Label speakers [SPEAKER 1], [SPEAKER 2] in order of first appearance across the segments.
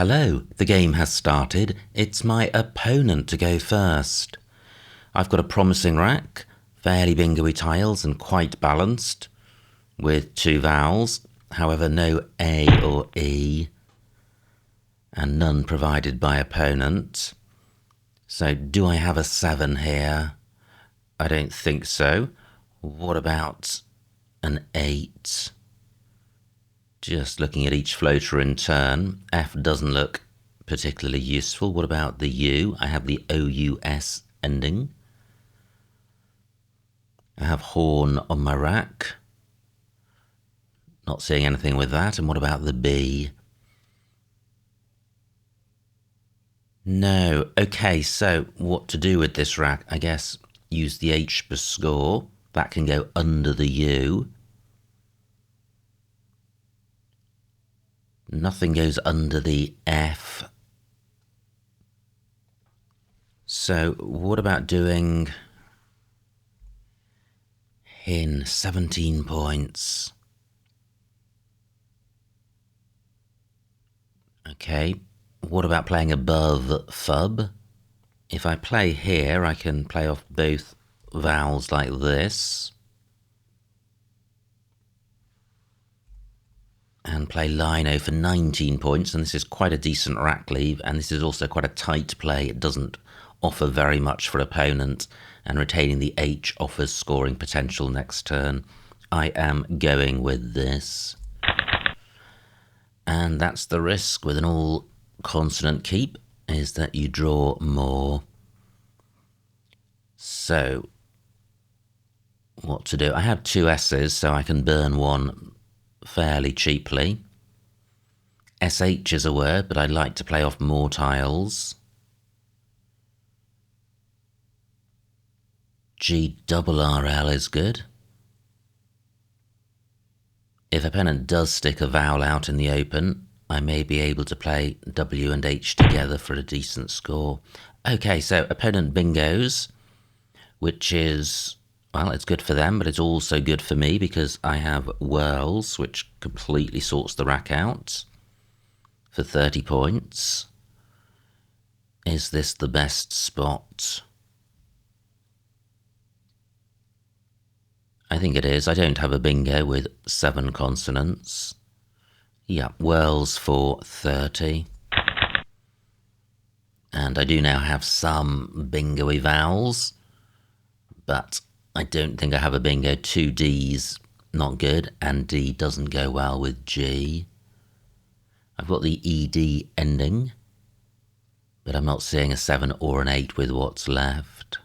[SPEAKER 1] Hello, the game has started. It's my opponent to go first. I've got a promising rack, fairly bingo-y tiles and quite balanced, with 2 vowels, however no A or E, and none provided by opponent. So do I have a 7 here? I don't think so. What about an 8? Just looking at each floater in turn, F doesn't look particularly useful. What about the U? I have the OUS ending. I have horn on my rack. Not seeing anything with that. And what about the B? No. Okay, so what to do with this rack? I guess use the H per score. That can go under the U. Nothing goes under the F. So what about doing in 17 points? Okay, what about playing above fub? If I play here, I can play off both vowels like this. And play lino for 19 points, and this is quite a decent rack leave, and this is also quite a tight play. It doesn't offer very much for opponent, and retaining the H offers scoring potential next turn. I am going with this. And that's the risk with an all consonant keep, is that you draw more. So what to do? I have 2 S's, so I can burn one fairly cheaply. SH is a word, but I'd like to play off more tiles. GRRL is good. If opponent does stick a vowel out in the open, I may be able to play W and H together for a decent score. Okay, so opponent bingos, which is, well, it's good for them, but it's also good for me because I have whirls, which completely sorts the rack out for 30 points. Is this the best spot? I think it is. I don't have a bingo with 7 consonants. Yeah, whirls for 30. And I do now have some bingo-y vowels, but I don't think I have a bingo. 2 Ds, not good, and D doesn't go well with G. I've got the ED ending, but I'm not seeing a 7 or an 8 with what's left.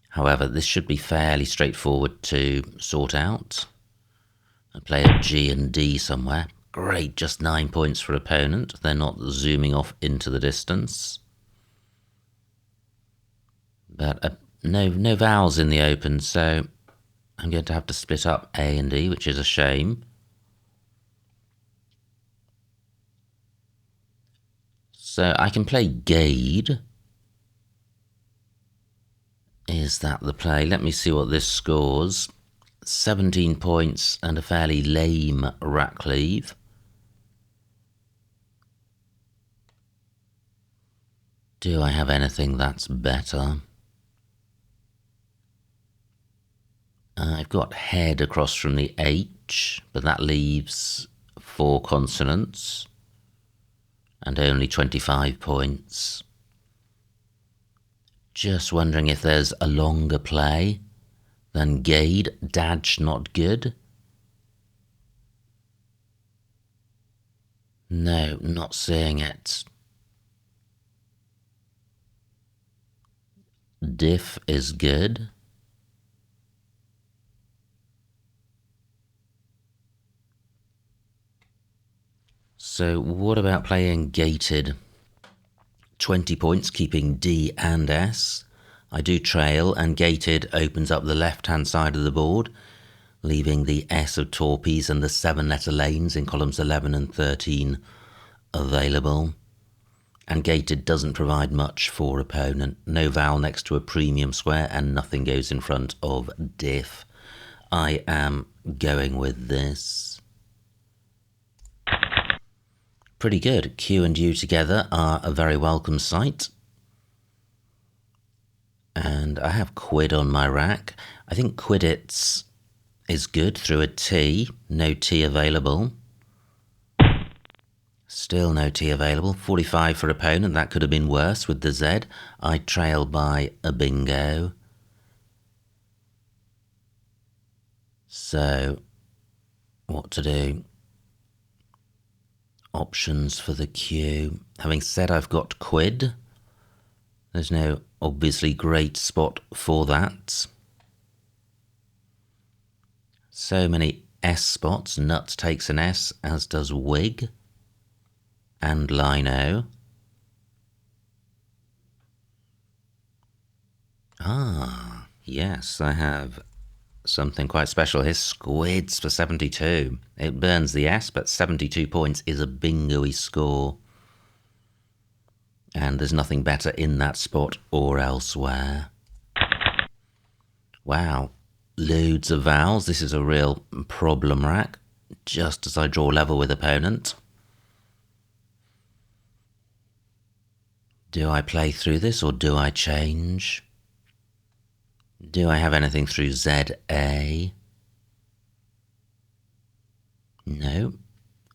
[SPEAKER 1] However, this should be fairly straightforward to sort out. I play a G and D somewhere. Great, just 9 points for opponent. They're not zooming off into the distance. But no vowels in the open, so I'm going to have to split up A and D, which is a shame. So I can play Gade. Is that the play? Let me see what this scores. 17 points and a fairly lame rack leave. Do I have anything that's better? I've got head across from the H, but that leaves 4 consonants and only 25 points. Just wondering if there's a longer play than Gade. Daj not good. No, not seeing it. Diff is good. So what about playing gated? 20 points, keeping D and S. I do trail, and gated opens up the left-hand side of the board, leaving the S of torpees and the 7-letter lanes in columns 11 and 13 available. And gated doesn't provide much for opponent. No vowel next to a premium square, and nothing goes in front of diff. I am going with this. pretty good. Q and U together are a very welcome sight. And I have quid on my rack. I think quiddit's is good through a T. No T available. Still no T available. 45 for opponent. That could have been worse with the Z. I trail by a bingo. So, what to do? Options for the Q. Having said I've got quid, there's no obviously great spot for that. So many S spots. Nut takes an S, as does wig and lino. Ah, yes, I have something quite special here. Squids for 72. It burns the S, but 72 points is a bingo-y score. And there's nothing better in that spot or elsewhere. Wow, loads of vowels. This is a real problem rack. Just as I draw level with opponent. Do I play through this or do I change? Do I have anything through ZA? No,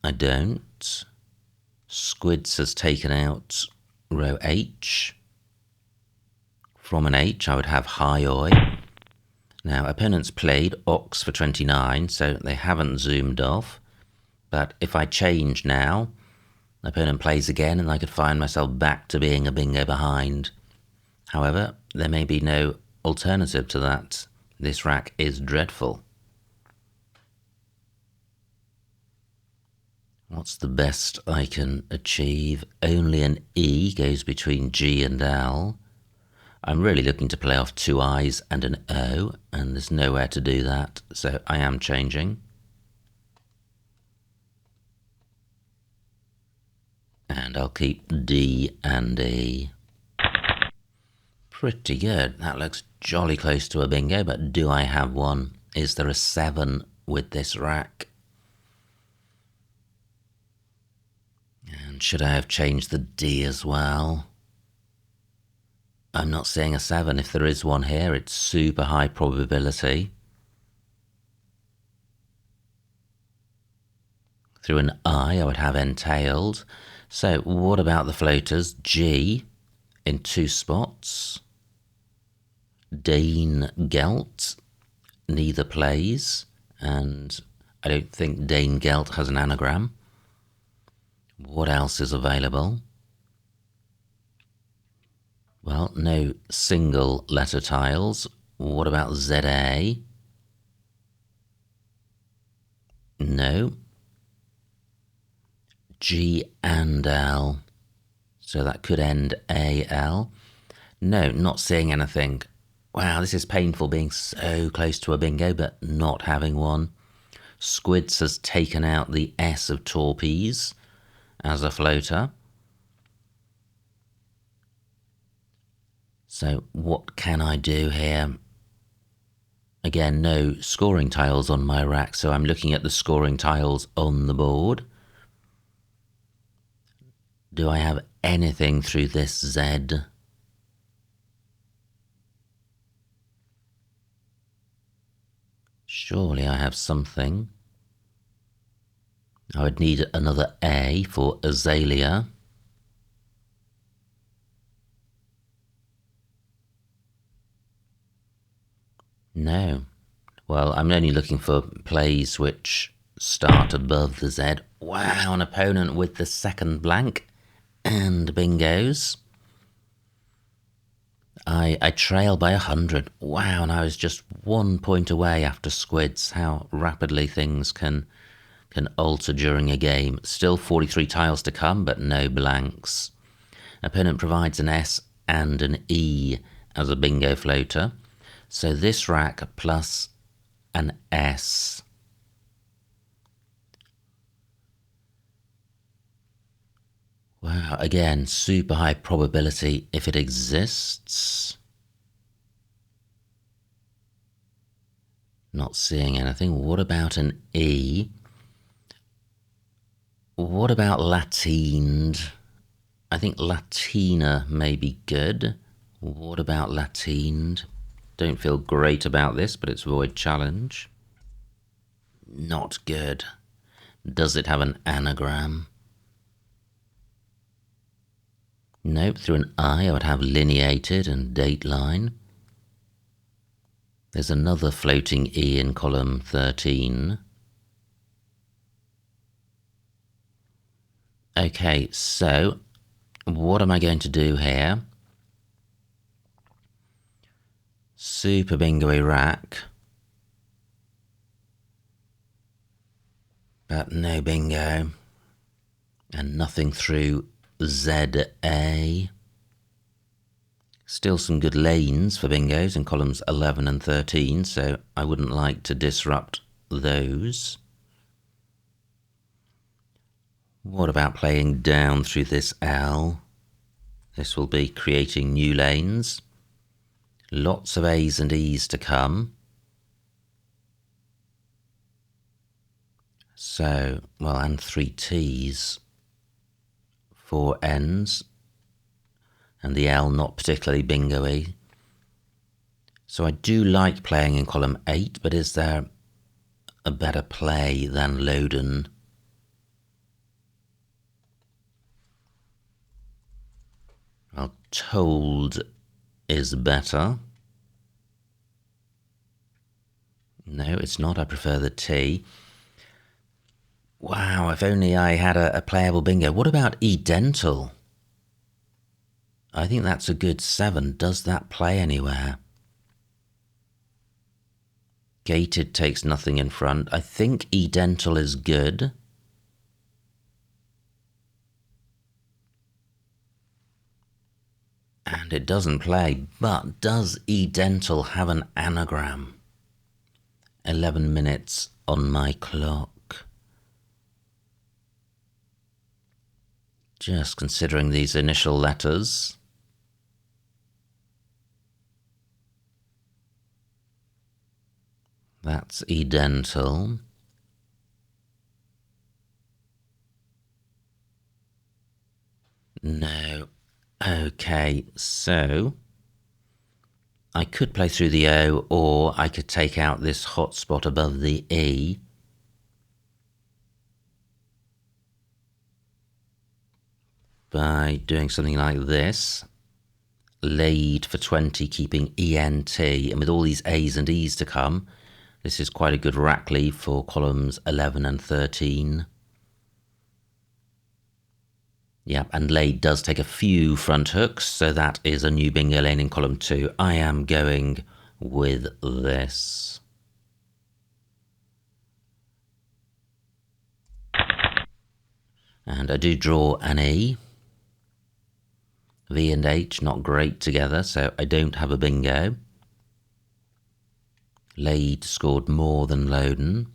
[SPEAKER 1] I don't. Squids has taken out row H. From an H, I would have high oi. Now, opponents played Ox for 29, so they haven't zoomed off. But if I change now, opponent plays again and I could find myself back to being a bingo behind. However, there may be no alternative to that. This rack is dreadful. What's the best I can achieve? Only an E goes between G and L. I'm really looking to play off two I's and an O, and there's nowhere to do that, so I am changing. And I'll keep D and E. Pretty good. That looks jolly close to a bingo, but do I have one? Is there a 7 with this rack? And should I have changed the D as well? I'm not seeing a 7. If there is one here, it's super high probability. Through an I would have entailed. So what about the floaters? G in 2 spots. Dane Gelt, neither plays, and I don't think Dane Gelt has an anagram. What else is available? Well, no single letter tiles. What about ZA? No. G and L. So that could end AL. No, not seeing anything. Wow, this is painful being so close to a bingo but not having one. Squids has taken out the S of torpees as a floater. So what can I do here? Again, no scoring tiles on my rack, so I'm looking at the scoring tiles on the board. Do I have anything through this Z? Surely I have something. I would need another A for azalea. No. Well, I'm only looking for plays which start above the Z. Wow, an opponent with the second blank and bingos. I trail by 100. Wow, and I was just 1 point away after squids. How rapidly things can alter during a game. Still 43 tiles to come, but no blanks. Opponent provides an S and an E as a bingo floater. So this rack plus an S. Wow, again, super high probability if it exists. Not seeing anything. What about an E? What about Latined? I think Latina may be good. What about Latined? Don't feel great about this, but it's void challenge. Not good. Does it have an anagram? Nope, through an I would have lineated and dateline. There's another floating E in column 13. Okay, so what am I going to do here? Super bingo-y rack. But no bingo. And nothing through ZA. Still some good lanes for bingos in columns 11 and 13, so I wouldn't like to disrupt those. What about playing down through this L? This will be creating new lanes. Lots of A's and E's to come. So, well, and 3 T's. 4 N's. And the L not particularly bingo-y. So I do like playing in column 8, but is there a better play than Loden? Well, told is better. No, it's not. I prefer the T. Wow, if only I had a playable bingo. What about edental? I think that's a good 7. Does that play anywhere? Gated takes nothing in front. I think edental is good. And it doesn't play, but does edental have an anagram? 11 minutes on my clock. Just considering these initial letters. That's edental. No. Okay, so I could play through the O, or I could take out this hot spot above the E. By doing something like this. Laid for 20, keeping ENT, and with all these A's and E's to come, this is quite a good rack lead for columns 11 and 13. Yep, and laid does take a few front hooks, so that is a new bingo lane in column 2. I am going with this. And I do draw an E. V and H not great together, so I don't have a bingo. Laid scored more than Loden.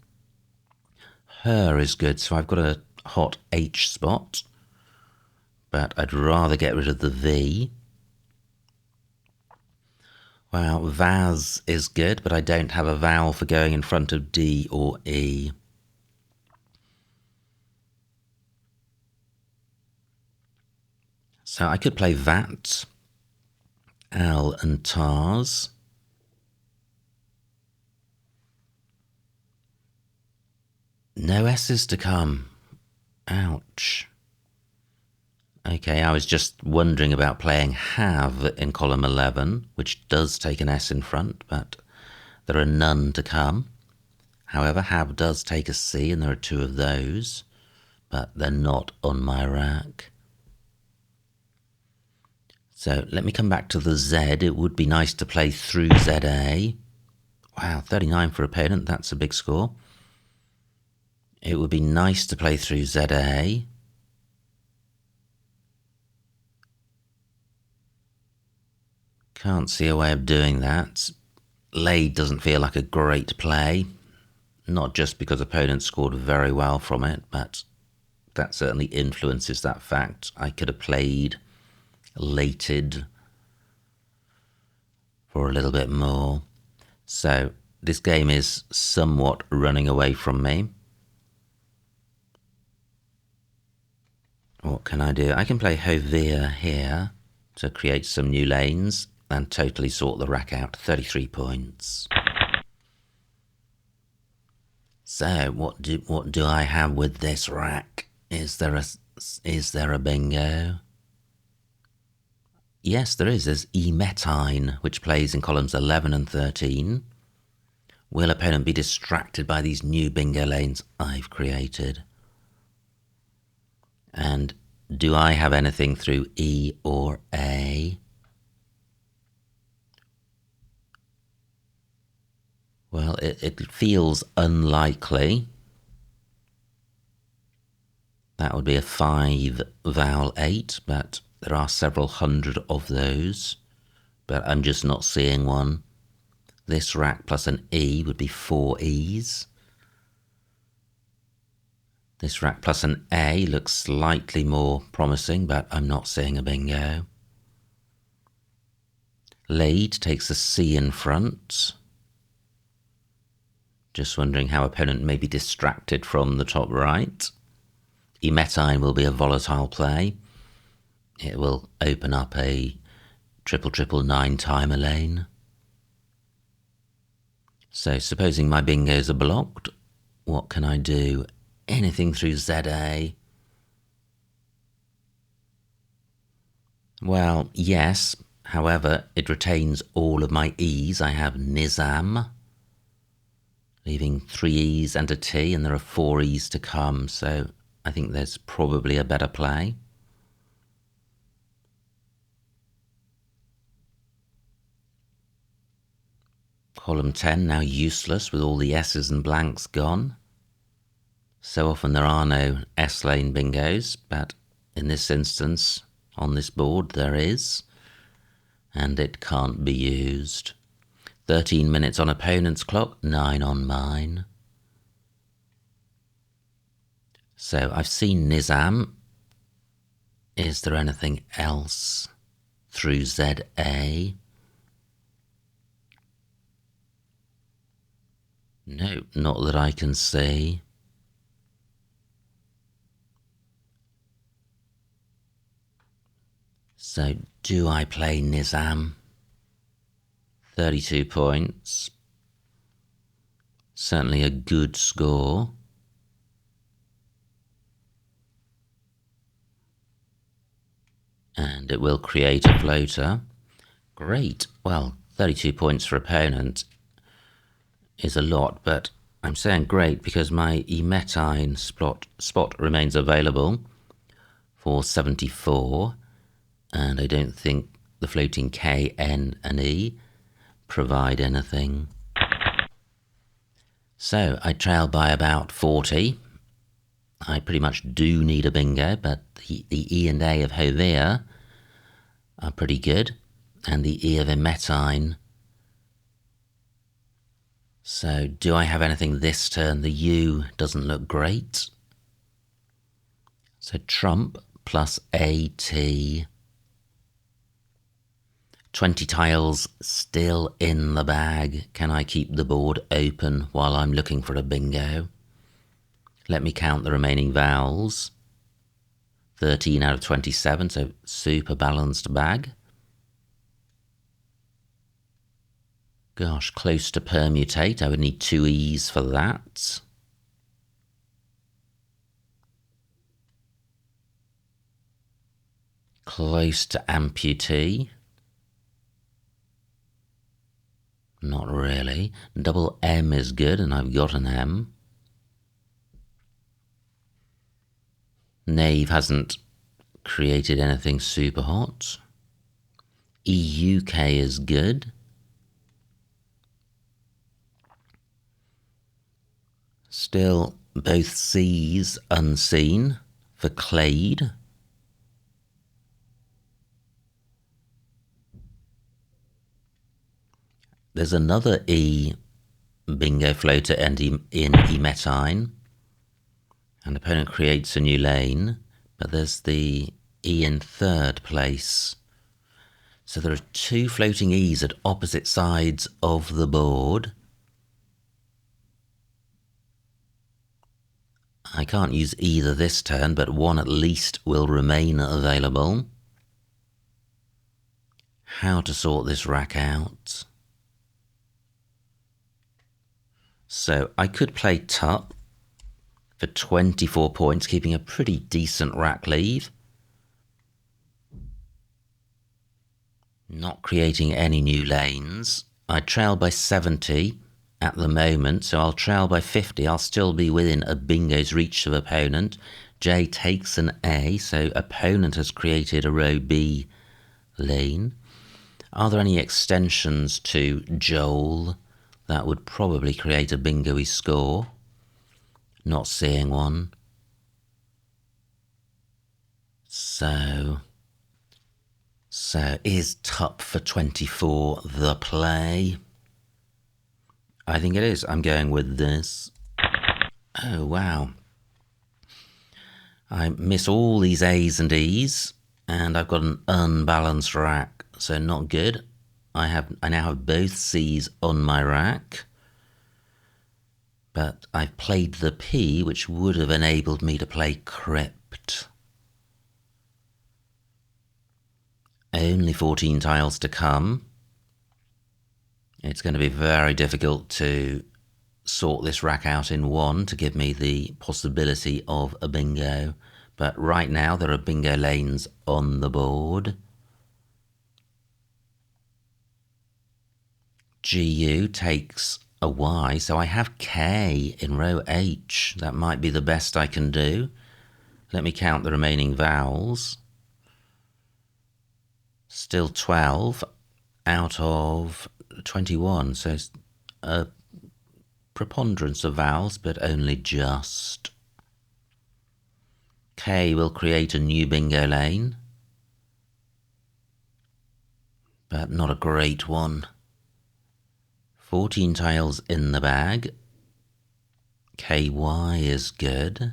[SPEAKER 1] Her is good, so I've got a hot H spot, but I'd rather get rid of the V. Well, Vaz is good, but I don't have a vowel for going in front of D or E. So I could play Vat, Al and Tars. No S's to come. Ouch. Okay, I was just wondering about playing have in column 11, which does take an S in front, but there are none to come. However, have does take a C, and there are 2 of those, but they're not on my rack. So let me come back to the Z. It would be nice to play through ZA. Wow, 39 for opponent, that's a big score. It would be nice to play through ZA. Can't see a way of doing that. Laid doesn't feel like a great play. Not just because opponents scored very well from it, but that certainly influences that fact. I could have played lated for a little bit more. So this game is somewhat running away from me. What can I do? I can play Hovea here to create some new lanes and totally sort the rack out. 33 points. So what do I have with this rack? Is there a bingo? Yes, there is. There's E-metine, which plays in columns 11 and 13. Will opponent be distracted by these new bingo lanes I've created? And do I have anything through E or A? Well, it feels unlikely. That would be a 5 vowel 8, but there are several hundred of those. But I'm just not seeing one. This rack plus an E would be 4 E's. This rack plus an A looks slightly more promising, but I'm not seeing a bingo. Lead takes a C in front. Just wondering how opponent may be distracted from the top right. E-metine will be a volatile play. It will open up a 999 timer lane. So supposing my bingos are blocked, what can I do? Anything through ZA? Well, yes. However, it retains all of my E's. I have Nizam, leaving 3 E's and a T, and there are 4 E's to come, so I think there's probably a better play. Column 10 now useless with all the S's and blanks gone. So often there are no S-lane bingos, but in this instance, on this board, there is, and it can't be used. 13 minutes on opponent's clock, 9 on mine. So I've seen Nizam. Is there anything else through ZA? No, not that I can see. So do I play Nizam? 32 points. Certainly a good score. And it will create a floater. Great. Well, 32 points for opponent is a lot, but I'm saying great because my E-metine spot remains available for 74, and I don't think the floating K, N and E provide anything. So I trail by about 40. I pretty much do need a bingo, but the E and A of Hovea are pretty good, and the E of E-metine. So do I have anything this turn? The U doesn't look great. So trump plus AT. 20 tiles still in the bag. Can I keep the board open while I'm looking for a bingo? Let me count the remaining vowels. 13 out of 27, so super balanced bag. Gosh, close to permutate. I would need 2 E's for that. Close to amputee. Not really. Double M is good, and I've got an M. Knave hasn't created anything super hot. EUK is good. Still both C's unseen for Clade. There's another E bingo floater ending in E-metine. And opponent creates a new lane, but there's the E in third place. So there are 2 floating E's at opposite sides of the board. I can't use either this turn, but one at least will remain available. How to sort this rack out. So I could play Tup for 24 points, keeping a pretty decent rack lead. Not creating any new lanes. I trail by 70 at the moment, so I'll trail by 50. I'll still be within a bingo's reach of opponent. J takes an A, so opponent has created a row B lane. Are there any extensions to Joel that would probably create a bingo-y score? Not seeing one. So is Tup for 24 the play? I think it is. I'm going with this. Oh, wow. I miss all these A's and E's, and I've got an unbalanced rack, so not good. I now have both C's on my rack, but I've played the P, which would have enabled me to play Crypt. Only 14 tiles to come. It's going to be very difficult to sort this rack out in one to give me the possibility of a bingo. But right now there are bingo lanes on the board. GU takes a Y, so I have K in row H. That might be the best I can do. Let me count the remaining vowels. Still 12 out of 21, so it's a preponderance of vowels, but only just. K will create a new bingo lane, but not a great one. 14 tiles in the bag. KY is good.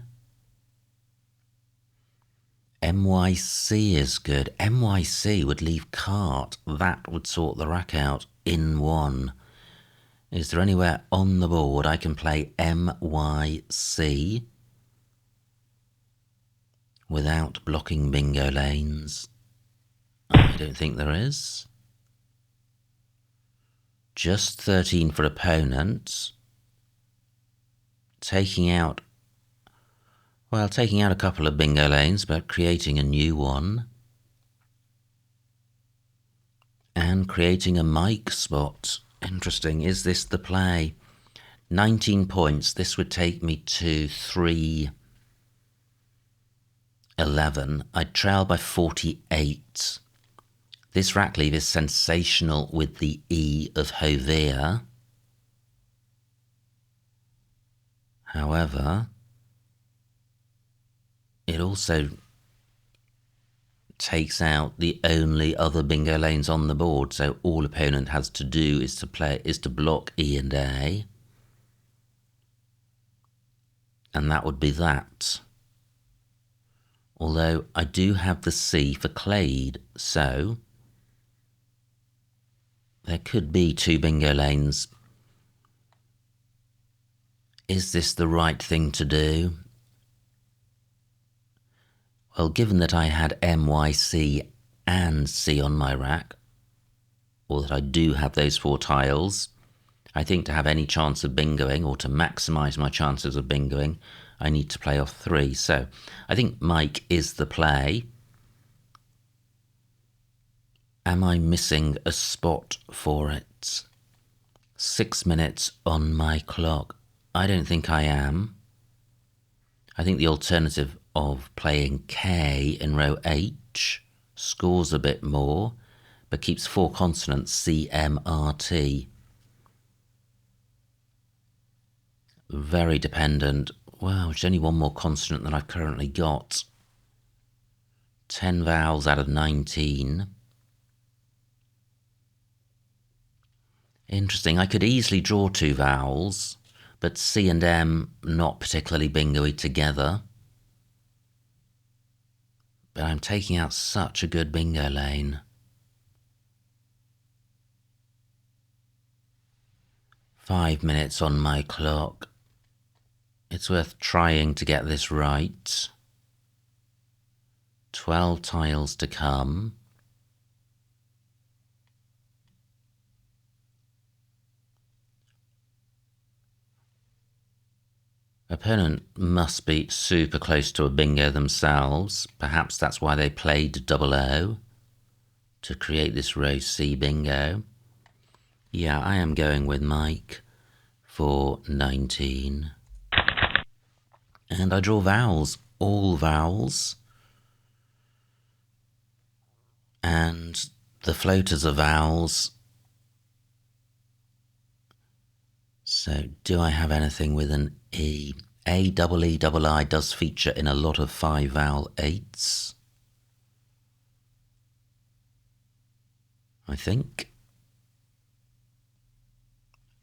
[SPEAKER 1] MYC is good. MYC would leave cart. That would sort the rack out in one. Is there anywhere on the board I can play MYC without blocking bingo lanes? I don't think there is. Just 13 for opponents. Taking out a couple of bingo lanes, but creating a new one. And creating a mic spot. Interesting. Is this the play? 19 points. This would take me to 311. I'd trail by 48. This rack leave is sensational with the E of Hovea. However, it also takes out the only other bingo lanes on the board, so all opponent has to do is to block E and A. And that would be that. Although I do have the C for Clade, so there could be two bingo lanes. Is this the right thing to do? Well, given that I had MYC and C on my rack, or that I do have those 4 tiles, I think to have any chance of bingoing, or to maximise my chances of bingoing, I need to play off 3. So I think Mike is the play. Am I missing a spot for it? 6 minutes on my clock. I don't think I am. I think the alternative of playing K in row H scores a bit more, but keeps 4 consonants, C, M, R, T. Very dependent. Wow, it's only one more consonant than I've currently got. 10 vowels out of 19. Interesting. I could easily draw 2 vowels, but C and M not particularly bingo-y together. But I'm taking out such a good bingo lane. 5 minutes on my clock. It's worth trying to get this right. 12 tiles to come. Opponent must be super close to a bingo themselves. Perhaps that's why they played double O to create this row C bingo. Yeah, I am going with Mike for 19. And I draw vowels, all vowels. And the floaters are vowels. So do I have anything with an E? double E double I does feature in a lot of 5 vowel 8s, I think.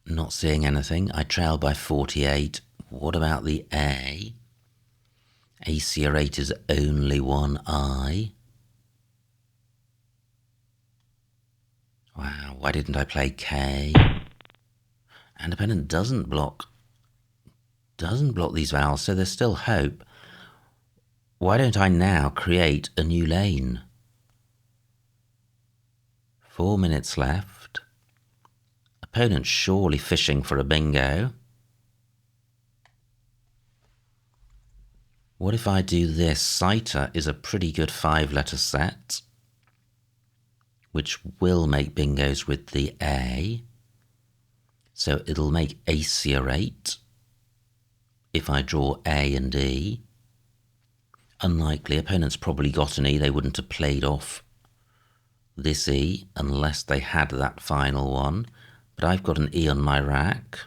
[SPEAKER 1] Not seeing anything. I trail by 48. What about the A? AC8 is only one I. Wow, why didn't I play K? And opponent doesn't block these vowels, so there's still hope. Why don't I now create a new lane? 4 minutes left. Opponent's surely fishing for a bingo. What if I do this? Citer is a pretty good 5-letter set, which will make bingos with the A. So it'll make AC8 if I draw A and E. Unlikely, opponents probably got an E. They wouldn't have played off this E unless they had that final one. But I've got an E on my rack.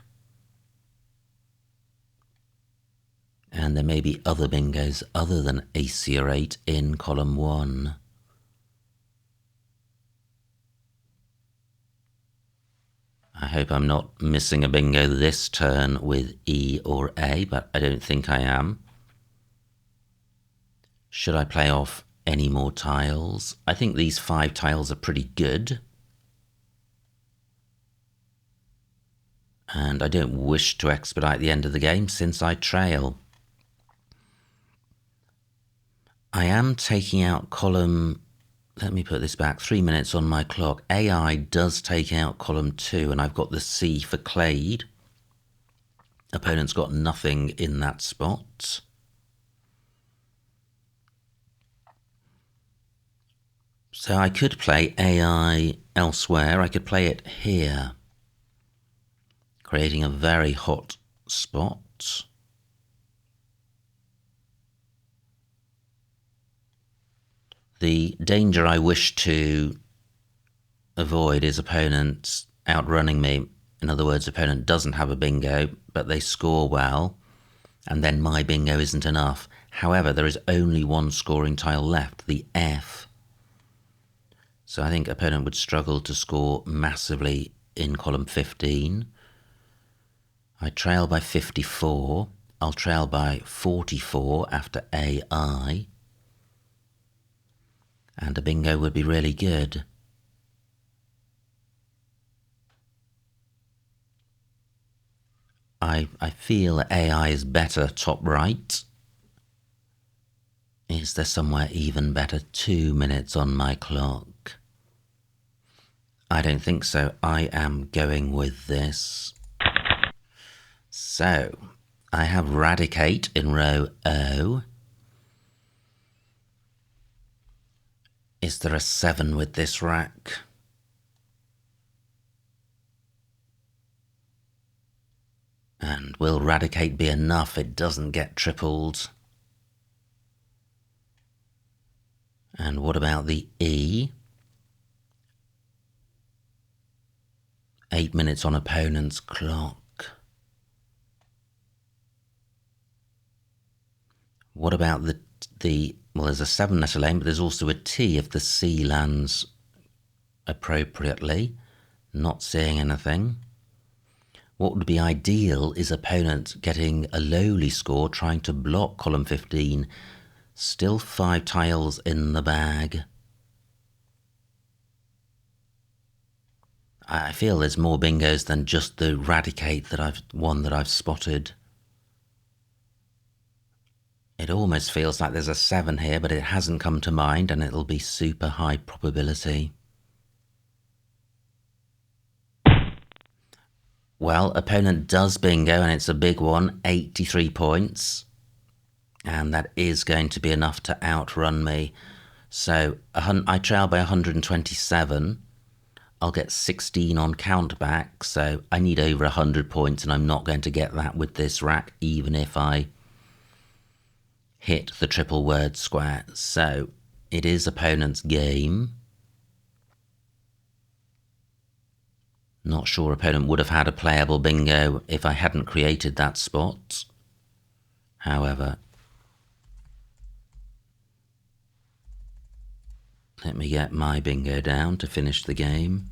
[SPEAKER 1] And there may be other bingos other than AC8 in column 1. I hope I'm not missing a bingo this turn with E or A, but I don't think I am. Should I play off any more tiles? I think these 5 tiles are pretty good. And I don't wish to expedite the end of the game since I trail. I am taking out column, let me put this back, 3 minutes on my clock. AI does take out column 2, and I've got the C for Clade. Opponent's got nothing in that spot. So I could play AI elsewhere. I could play it here, creating a very hot spot. The danger I wish to avoid is opponents outrunning me. In other words, opponent doesn't have a bingo, but they score well, and then my bingo isn't enough. However, there is only one scoring tile left, the F. So I think opponent would struggle to score massively in column 15. I trail by 54. I'll trail by 44 after AI. And a bingo would be really good. I feel AI is better top right. Is there somewhere even better? 2 minutes on my clock. I don't think so. I am going with this. So, I have Radicate in row O. Is there a 7 with this rack? And will Radicate be enough? It doesn't get tripled. And what about the E? 8 minutes on opponent's clock. What about the well, there's a 7-letter lane, but there's also a T if the C lands appropriately. Not seeing anything. What would be ideal is opponent getting a lowly score, trying to block column 15. Still 5 tiles in the bag. I feel there's more bingos than just the Radicate that I've spotted. It almost feels like there's a 7 here, but it hasn't come to mind, and it'll be super high probability. Well, opponent does bingo, and it's a big one, 83 points. And that is going to be enough to outrun me. So I trail by 127. I'll get 16 on countback, so I need over 100 points, and I'm not going to get that with this rack, even if I hit the triple word square. So it is opponent's game. Not sure opponent would have had a playable bingo if I hadn't created that spot. However, let me get my bingo down to finish the game.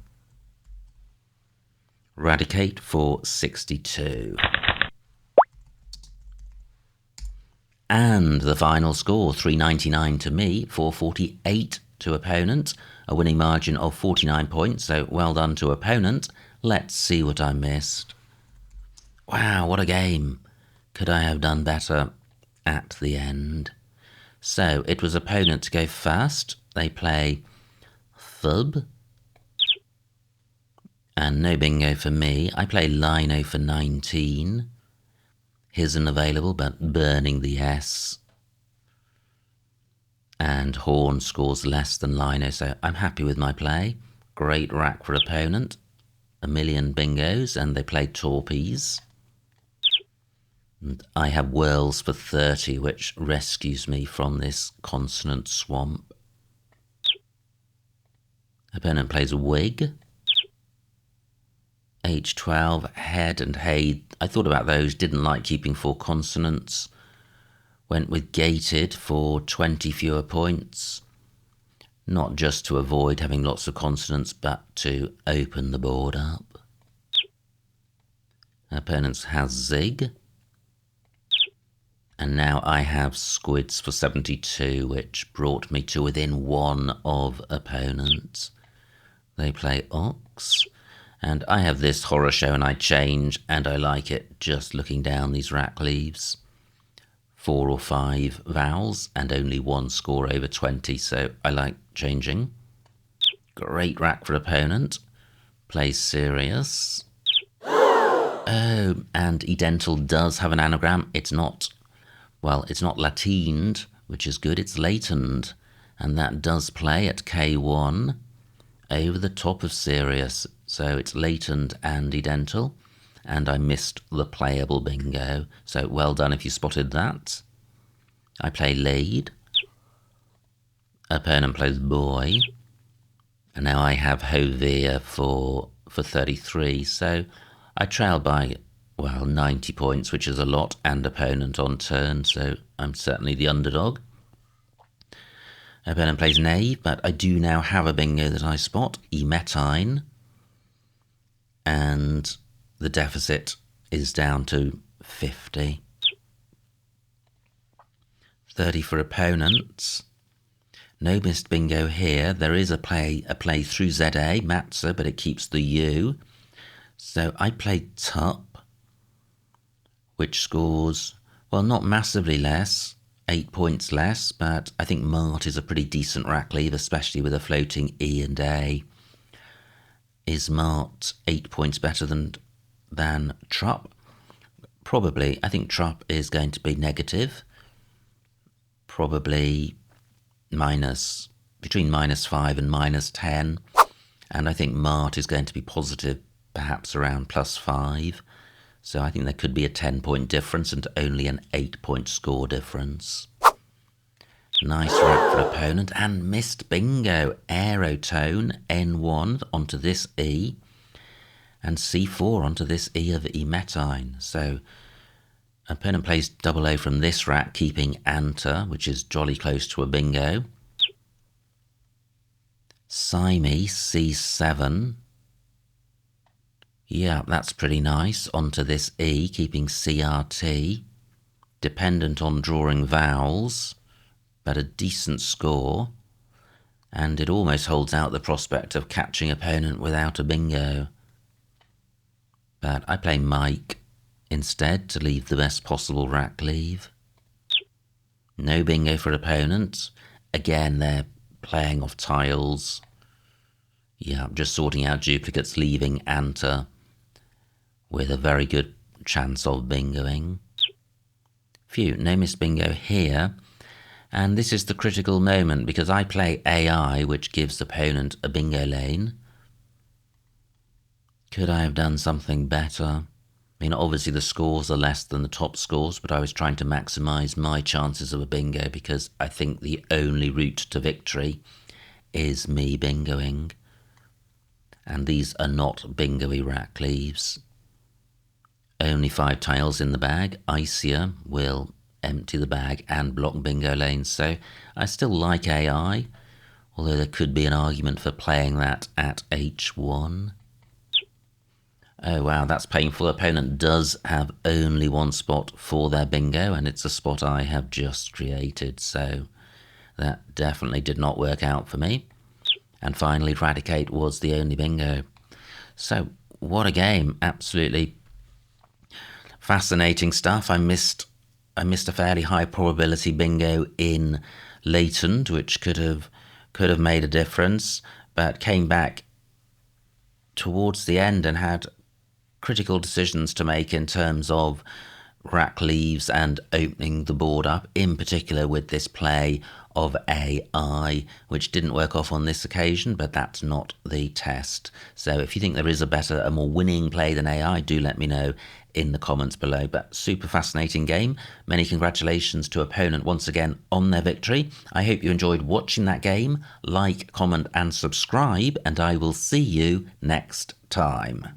[SPEAKER 1] Radicate for 62. And the final score, 399 to me, 448 to opponent. A winning margin of 49 points, so well done to opponent. Let's see what I missed. Wow, what a game. Could I have done better at the end? So it was opponent to go first. They play Thub. And no bingo for me. I play Lino for 19. Here's an available, but burning the S. And Horn scores less than Lino, so I'm happy with my play. Great rack for opponent. A million bingos, and they play Torpies. And I have Whirls for 30, which rescues me from this consonant swamp. Opponent plays Wig. H12, Head and Hay. I thought about those, didn't like keeping 4 consonants. Went with Gated for 20 fewer points. Not just to avoid having lots of consonants, but to open the board up. Opponents has Zig. And now I have Squids for 72, which brought me to within 1 of opponents. They play Ox. And I have this horror show, and I change, and I like it just looking down these rack leaves. 4 or 5 vowels and only 1 score over 20, so I like changing. Great rack for opponent. Plays Sirius. Oh, and Edental does have an anagram. It's not Latined, which is good, it's latent. And that does play at K1 over the top of Sirius. So it's latent and edental, and I missed the playable bingo. So well done if you spotted that. I play lead. Opponent plays boy. And now I have Hovea for 33. So I trail by, 90 points, which is a lot, and opponent on turn. So I'm certainly the underdog. Opponent plays knave, but I do now have a bingo that I spot, Emetine. And the deficit is down to 50. 30 for opponents. No missed bingo here. There is a play through ZA, Matza, but it keeps the U. So I played Tup, which scores, not massively less, 8 points less, but I think Mart is a pretty decent rack leave, especially with a floating E and A. Is Mart 8 points better than Trup? Probably. I think Trup is going to be negative. Probably between -5 and -10. And I think Mart is going to be positive, perhaps around +5. So I think there could be a 10-point difference and only an 8-point score difference. Nice rack for opponent, and missed bingo. Aerotone, N1 onto this E, and C4 onto this E of Emetine. So opponent plays double O from this rack, keeping Anta, which is jolly close to a bingo. Sime, C7. Yeah, that's pretty nice. Onto this E, keeping CRT. Dependent on drawing vowels, but a decent score. And it almost holds out the prospect of catching opponent without a bingo. But I play Mike instead to leave the best possible rack leave. No bingo for opponent. Again, they're playing off tiles. Yeah, just sorting out duplicates, leaving Anta with a very good chance of bingoing. Phew, no missed bingo here. And this is the critical moment because I play AI, which gives the opponent a bingo lane. Could I have done something better? I mean, obviously the scores are less than the top scores, but I was trying to maximise my chances of a bingo because I think the only route to victory is me bingoing. And these are not bingo-y rack leaves. Only 5 tiles in the bag. Icier will empty the bag and block bingo lanes, so I still like AI, although there could be an argument for playing that at H1. Oh wow, that's painful. Opponent does have only one spot for their bingo, and it's a spot I have just created, so that definitely did not work out for me. And finally, Eradicate was the only bingo. So, what a game. Absolutely fascinating stuff. I missed a fairly high probability bingo in Leighton, which could have made a difference, but came back towards the end and had critical decisions to make in terms of rack leaves and opening the board up, in particular with this play of AI, which didn't work off on this occasion, but that's not the test. So if you think there is a more winning play than AI, do let me know in the comments below. But super fascinating game. Many congratulations to opponent once again on their victory. I hope you enjoyed watching that game. Like, comment and subscribe, and I will see you next time.